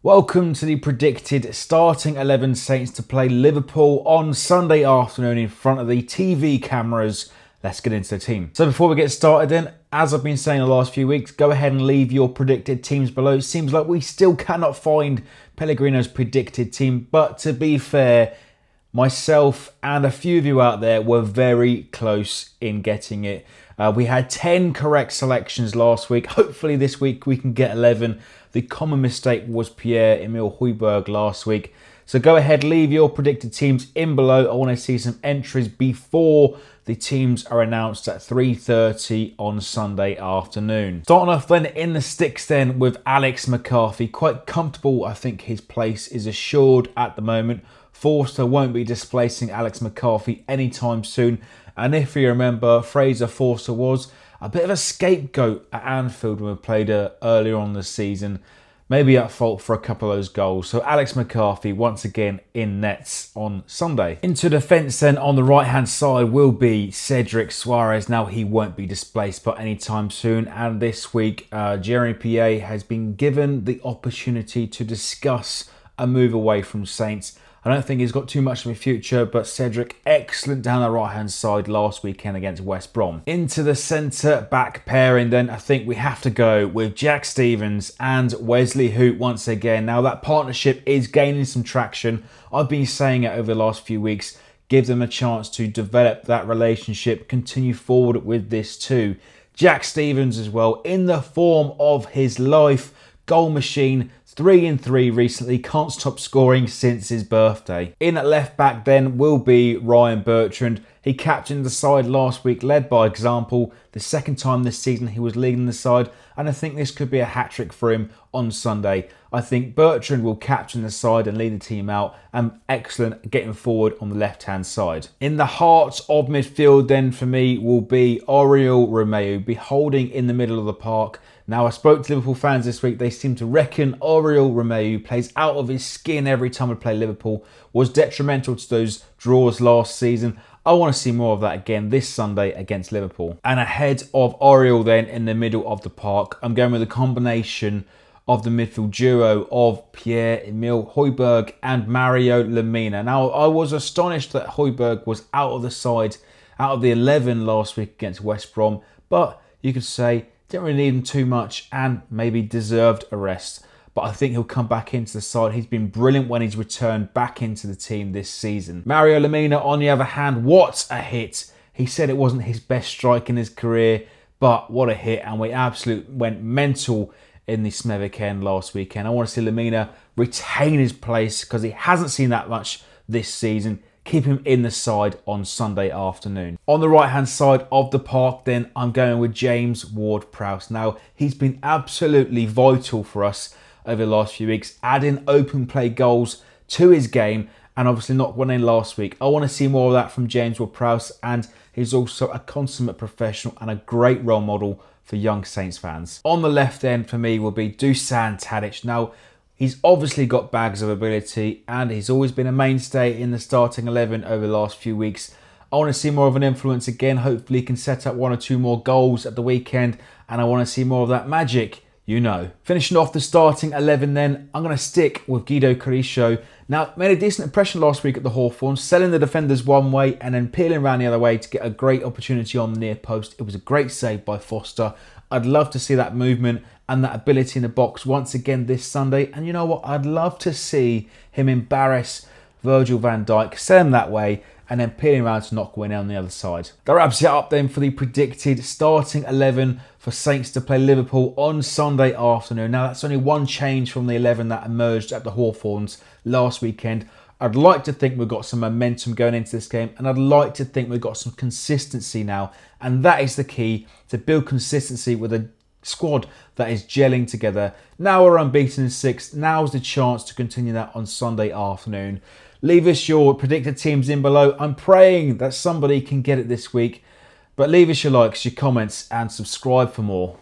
Welcome to the predicted starting 11 Saints to play Liverpool on Sunday afternoon in front of the TV cameras. Let's get into the team. So before we get started then, as I've been saying the last few weeks, go ahead and leave your predicted teams below. It seems like we still cannot find Pellegrino's predicted team, but to be fair, myself and a few of you out there were very close in getting it. We had 10 correct selections last week. Hopefully this week we can get 11. The common mistake was Pierre-Emile Højbjerg last week. So go ahead, leave your predicted teams in below. I want to see some entries before the teams are announced at 3:30 on Sunday afternoon. Starting off then in the sticks then with Alex McCarthy. Quite comfortable, I think his place is assured at the moment. Forster won't be displacing Alex McCarthy anytime soon. And if you remember, Fraser Forster was a bit of a scapegoat at Anfield when we played earlier on this season. Maybe at fault for a couple of those goals. So Alex McCarthy once again in nets on Sunday. Into defence then on the right hand side will be Cedric Soares. Now he won't be displaced but anytime soon. And this week Jeremy Pierre has been given the opportunity to discuss a move away from Saints. I don't think he's got too much of a future, but Cedric, excellent down the right-hand side last weekend against West Brom. Into the centre-back pairing then, I think we have to go with Jack Stephens and Wesley Hoedt once again. Now, that partnership is gaining some traction. I've been saying it over the last few weeks. Give them a chance to develop that relationship, continue forward with this too. Jack Stephens as well, in the form of his life, goal machine, 3-3 recently, can't stop scoring since his birthday. In at left back then will be Ryan Bertrand. He captained the side last week, led by example. The second time this season he was leading the side, and I think this could be a hat-trick for him on Sunday. I think Bertrand will captain the side and lead the team out, and excellent getting forward on the left-hand side. In the heart of midfield then for me will be Oriol Romeu, be holding in the middle of the park. Now, I spoke to Liverpool fans this week. They seem to reckon Oriol Romeu plays out of his skin every time we play Liverpool, was detrimental to those draws last season. I want to see more of that again this Sunday against Liverpool. And ahead of Oriol then in the middle of the park, I'm going with a combination of the midfield duo of Pierre-Emile Højbjerg and Mario Lemina. Now, I was astonished that Højbjerg was out of the side, out of the 11 last week against West Brom, but you could say didn't really need him too much and maybe deserved a rest. But I think he'll come back into the side. He's been brilliant when he's returned back into the team this season. Mario Lemina, on the other hand, what a hit. He said it wasn't his best strike in his career, but what a hit. And we absolutely went mental in the Smethwick end last weekend. I want to see Lemina retain his place because he hasn't seen that much this season. Keep him in the side on Sunday afternoon. On the right-hand side of the park, then, I'm going with James Ward-Prowse. Now, he's been absolutely vital for us over the last few weeks, adding open play goals to his game and obviously not winning last week. I want to see more of that from James Ward-Prowse, and he's also a consummate professional and a great role model for young Saints fans. On the left end for me will be Dusan Tadic. Now, he's obviously got bags of ability and he's always been a mainstay in the starting 11 over the last few weeks. I want to see more of an influence again. Hopefully he can set up 1 or 2 more goals at the weekend, and I want to see more of that magic, you know. Finishing off the starting 11 then, I'm going to stick with Guido Carrillo. Now, made a decent impression last week at the Hawthorns, selling the defenders one way and then peeling around the other way to get a great opportunity on the near post. It was a great save by Foster. I'd love to see that movement and that ability in the box once again this Sunday. And you know what? I'd love to see him embarrass Virgil Van Dijk, send him that way, and then peeling around to knock one in on the other side. That wraps it up then for the predicted starting 11 for Saints to play Liverpool on Sunday afternoon. Now, that's only one change from the 11 that emerged at the Hawthorns last weekend. I'd like to think we've got some momentum going into this game, and I'd like to think we've got some consistency now. And that is the key, to build consistency with a squad that is gelling together. Now we're unbeaten in 6. Now's the chance to continue that on Sunday afternoon. Leave us your predicted teams in below. I'm praying that somebody can get it this week. But leave us your likes, your comments, and subscribe for more.